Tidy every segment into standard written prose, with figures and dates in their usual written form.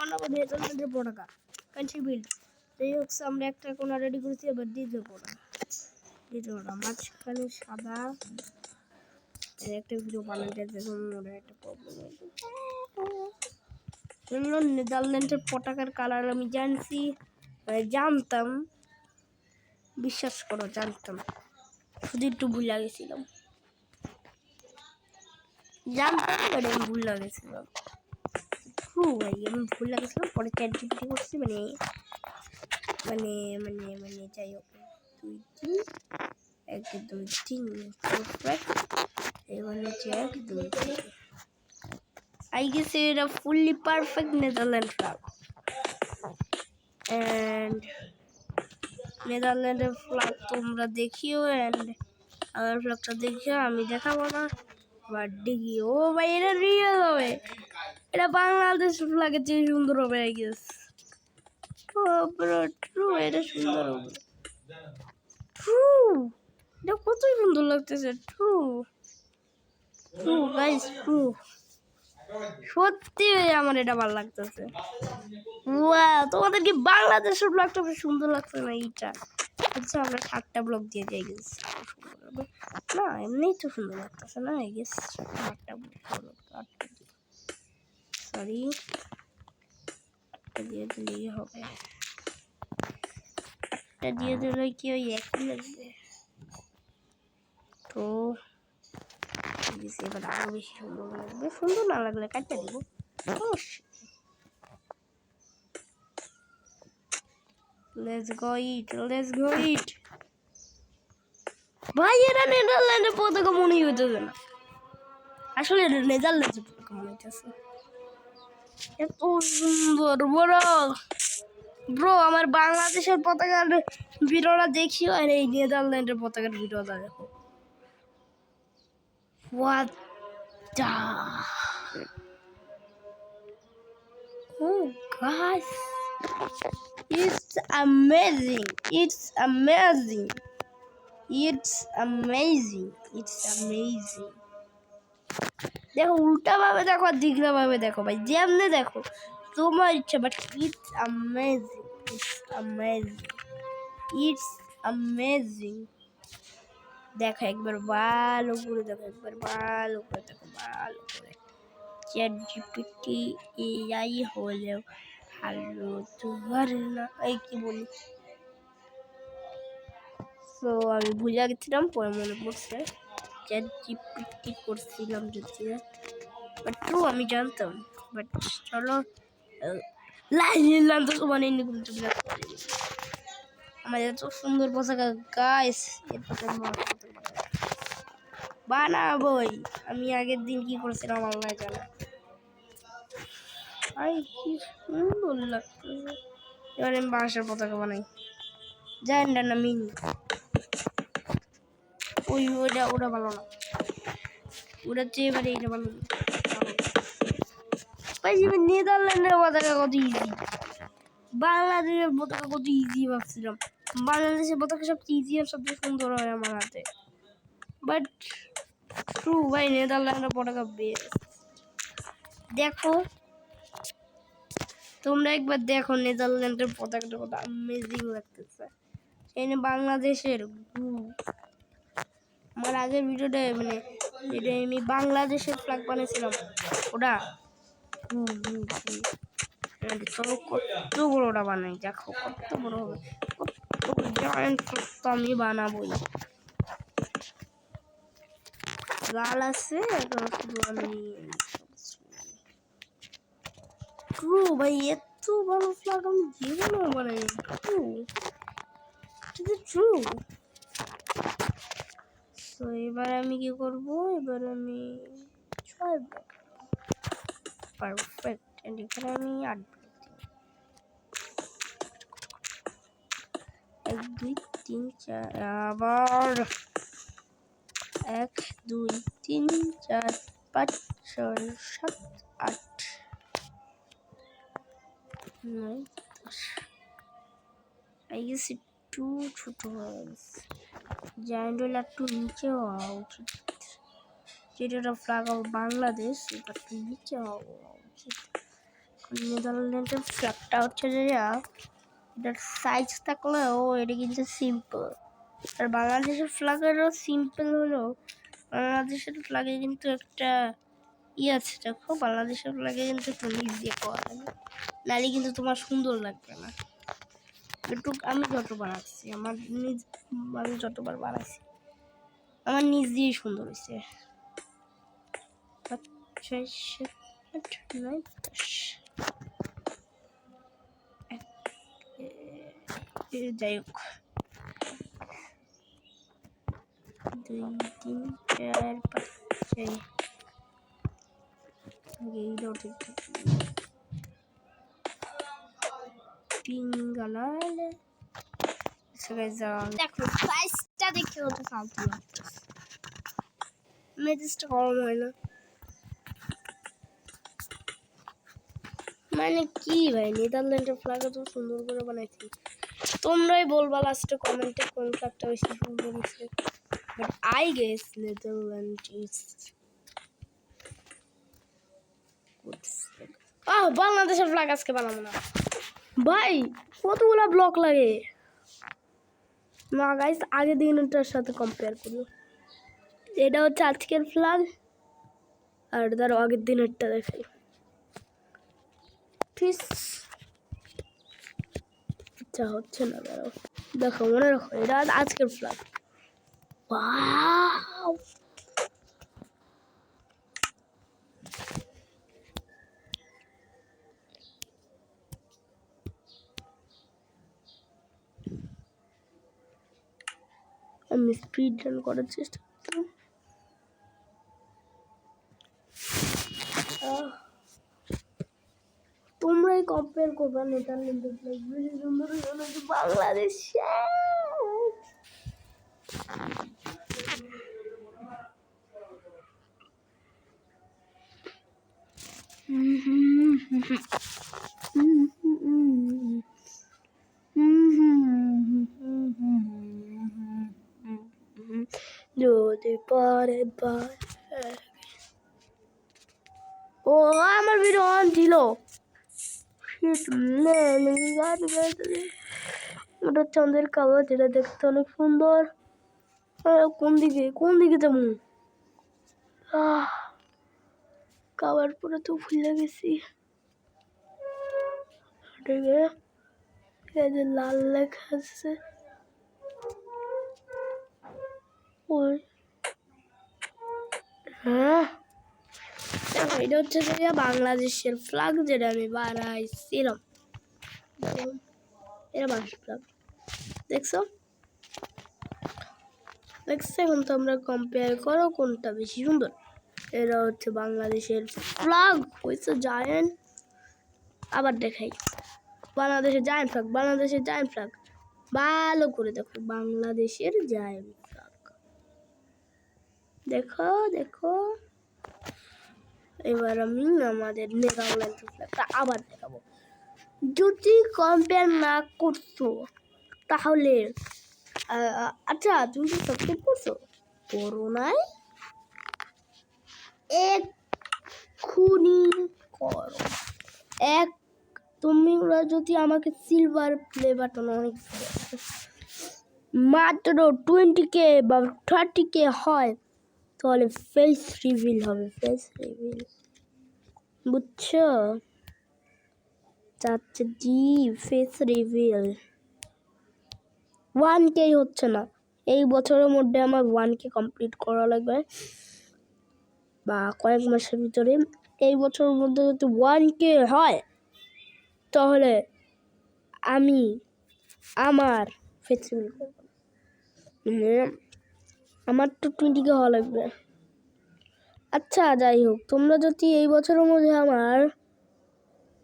বানাবো নেদারল্যান্ডের পতাকা country build. যাই হোক আমরা একটা কোনা রেডি করেছি, এবার দিয়ে দেবো না মাঝখানে সাদা একটা ভিডিও বানাতে দেখুন ওরা একটা প্রবলেম হয়েছে। নেদারল্যান্ডের পতাকার কালার আমি জানতাম, বিশ্বাস করো জানতাম, শুধু একটু ভুল লাগেছিলাম, জানতাম আমি ভুল লাগেছিলাম। ভাই আমি ভুল লাগেছিলাম, পরে চ্যাট জিপিটি করছি মানে মানে মানে মানে যাই হোক 2 3 পারফেক্ট। এবার হচ্ছে 1 2 3 I guess it's a fully perfect Netherlands flag and নেদারল্যান্ডের ফ্ল্যাগ তোমরা দেখিও and আমার ফ্ল্যাগটা দেখিও, আমি দেখাবো না বাট দেখি। ও ভাই এটা রিয়েল হবে, এটা বাংলাদেশ ফ্ল্যাগের চেয়ে সুন্দর হবে I guess। ও ব্রো ট্রু, এটা সুন্দর হবে, ট্রু এটা কতই সুন্দর লাগতেছে, ট্রু গাইস ট্রু, সত্যি আমার এটা ভালো লাগতেছে। ওয়াও, তোমাদের কি বাংলাদেশের ব্লগটা বেশ সুন্দর লাগছে না? এইটা আচ্ছা আমরা 7টা ব্লগ দিয়ে যাই গেস, না এমনিই তো সুন্দর লাগতেছে না আই গেস। 8টা ব্লগ সরি 8টা দিয়ে দিলেই হবে, 8টা দিয়ে দিলে কি ওই একই লাগবে তো এবার আরো বেশি সুন্দর লাগবে, সুন্দর না লাগলে কাটতে দিব অবশ্যই। Let's go eat ভাই এরা নেদারল্যান্ডের পতাকা মনেই হইতেছে না, আসলে এটা নেদারল্যান্ডের পতাকা মনে হইতেছে, এত সুন্দর ব্রো আমার বাংলাদেশের পতাকার ভিডিওটা দেখিও আর এই নেদারল্যান্ডের পতাকার ভিডিওটা দেখো। What the oh guys, it's amazing, it's amazing, it's amazing, it's amazing। দেখো উল্টা ভাবে দেখো আর দিঘলা ভাবে দেখো ভাই, যেমনে দেখো তোমার ইচ্ছা, but it's amazing, it's amazing, it's amazing. দেখো একবার ভালো করে দেখো, একবার ভালো করে দেখো, ভালো করে। চ্যাট জিপিটি এআই হলেও ভালো তোমার না, এই কি বলি, তো আমি ভুলে গেছিলাম পরে মনে পড়ছে চ্যাট জিপিটি করছিলাম যদি, বাট ট্রু আমি জানতাম, বাট চলো লাইলাম তো সমান আমাদের এত সুন্দর পোশাক গাইস, বানাবই। আমি আগের দিন কি করেছিলাম আল্লাহ জানে, আই কি সুন্দর লাগতেছে। এবার আমি বাসার পতাকা বানাই, জানি না মিনি ওটা ভালো না, ওটা চেয়ে এবারে এটা ভালো না। নেদারল্যান্ডের পতাকা কত ইজি, বাংলাদেশের পতাকা কত ইজি ভাবছিলাম, বাংলাদেশের পতাকা সবচেয়ে ইজি আর সবচেয়ে সুন্দর হয় আমার হাতে, বাট ট্রু ভাই নেদারল্যান্ডের পতাকা বেস্ট। দেখো তোমরা একবার দেখো নেদারল্যান্ডের পতাকাটা কত অ্যামেজিং লাগতেছে, এই বাংলাদেশের আমার আগের ভিডিওটা মানে যেটা আমি বাংলাদেশের ফ্ল্যাগ বানিয়েছিলাম ওটা চলো কত বড় ওটা বানাই, দেখো কত বড় হবে, কত জয়েন্ট তো আমি বানাবোই। গাল আছে শুধু আমি ট্রু ভাই এত ভালো ফ্ল্যাগ আমি জীবনেও বানাই, ট্রু ট্রু। তো এবার আমি কি করবো, এবার আমি 6 ব্লক পারফেক্ট, এন্ড এখানে আমি 8 ব্লক দিই, 1 2 3 4 আবার 1 2 3 4 5 6 7 8 9 10 I guess একটু ছোট হয়ে গেছে, জায়ান্ট হলে একটু নিচে হওয়া উচিত, যেটা ফ্ল্যাগ অফ বাংলাদেশ এটা একটু নিচে হওয়া উচিত, নেদারল্যান্ডের ফ্ল্যাগটা হচ্ছে যে এটার সাইজ থাকলেও এটা কিন্তু সিম্পল। আর বাংলাদেশের ফ্ল্যাগেরও সিম্পল হলো, বাংলাদেশের ফ্ল্যাগে কিন্তু একটা আছে, দেখো বাংলাদেশের ফ্ল্যাগে কিন্তু একটু নিচ দিয়ে করা যাবে, নাহলে কিন্তু তোমার সুন্দর লাগবে না। একটু আমি যত বানাচ্ছি আমি যতবার বানাইছি আমার নিচ দিয়েই সুন্দর হয়েছে। যাই হোক 2 3 4 5 6 এইটাও ঠিকঠাক পিঙ্গালালে দেখো সাইজটা দেখে ওটা ফালতু লাগতেছে, মেজাজটা গরম হয় না। মানে কি ভাই, নেদারল্যান্ডের ফ্ল্যাগ এত সুন্দর করে বানাইছি। তোমরাই বলবা লাস্টে কমেন্টে কোন ফ্ল্যাগটা বেশি সুন্দর হয়েছে। But I guess Netherland is good flag. বাংলাদেশের ফ্ল্যাগ আজকে বানাবো না ভাই, কতগুলা ব্লক লাগে না গাইস। আগের দিনটার সাথে কম্পেয়ার করি, এটা হচ্ছে আজকের ফ্ল্যাগ আর তার আগের দিনেরটা দেখাই। আচ্ছা হচ্ছে না, দাঁড়াও দেখো, মনে রাখো এটা আজকের ফ্ল্যাগ। ওয়াও আমি স্পিড রান করার চেষ্টা করতাম। তোমরাই কম্পেয়ার করবা নেদারল্যান্ডের ফ্ল্যাগ বেশি সুন্দর নাকি বাংলাদেশ। যদি পারে ও আমার ভিডিও অন ছিল, ওটা চাঁদের কালো, যেটা দেখতে অনেক সুন্দর। কোন দিকে যাবো, কাবার পরে তো ভুলে গেছি। লাল লেখা আছে, হ্যাঁ এটা হচ্ছে যে বাংলাদেশের ফ্ল্যাগ, যেটা আমি বানাইছিলাম। এটা বাংলাদেশ ফ্ল্যাগ দেখছো। এখন তো আমরা কম্পেয়ার করো কোনটা বেশি সুন্দর। এটা হচ্ছে বাংলাদেশের ফ্ল্যাগ, হয়েছে জায়ান্ট। আবার দেখাই বাংলাদেশের জায়ান্ট ফ্ল্যাগ, ভালো করে দেখো বাংলাদেশের জায়ান্ট ফ্ল্যাগ, দেখো। এবার আমি আমাদের নেদারল্যান্ডের ফ্ল্যাগটা আবার দেখাবো। যদি কম্পেয়ার না করছো তাহলে আচ্ছা, তুমি কি সাবস্ক্রাইব করছো? করো নাই? এক্ষুনি করো। তোমরা যদি আমাকে সিলভার প্লে বাটন অনেক মাত্র 20K বা 30K হয় তাহলে ফেস রিভিল হবে, বুঝছো চাচ্ছি? ফেস রিভিল 1K হচ্ছে না, এই বছরের মধ্যে আমার 1K কমপ্লিট করা লাগবে, বা কয়েক মাসের ভিতরে। এই বছরের মধ্যে যদি 1K হয় তাহলে আমি আমার ফেস রিভিল করবো। আমার তো 20K হওয়া লাগবে। আচ্ছা যাই হোক, তোমরা যদি এই বছরের মধ্যে আমার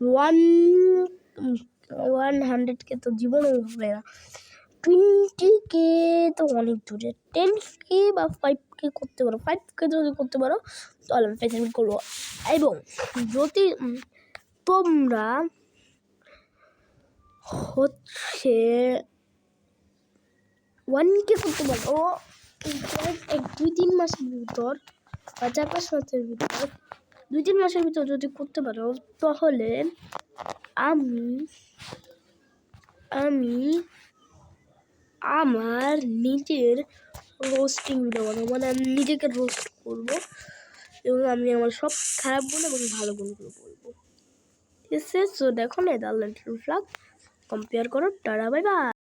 100K তো জীবনে হবে না, 20K তো অনেক দূরে, 10K বা 5K করতে পারো, 5K যদি করতে পারো তাহলে আমি ফেস রিভিল করবো। এবং যদি তোমরা হচ্ছে 1K করতে পারো 1-2-3 মাসের ভিতর বা 4-5 মাসের ভিতর, 2-3 মাসের ভিতর যদি করতে পারো তাহলে আমি আমি আমার নিজের রোস্টিং ভিডিও বানাবো, মানে আমি নিজেকে রোস্ট করবো এবং আমি আমার সব খারাপ গুণ এবং ভালো গুণগুলো বলবো। ঠিক আছে, সো দেখো নেদারল্যান্ডের ফ্ল্যাগ কম্পেয়ার করো। Tata, bye bye.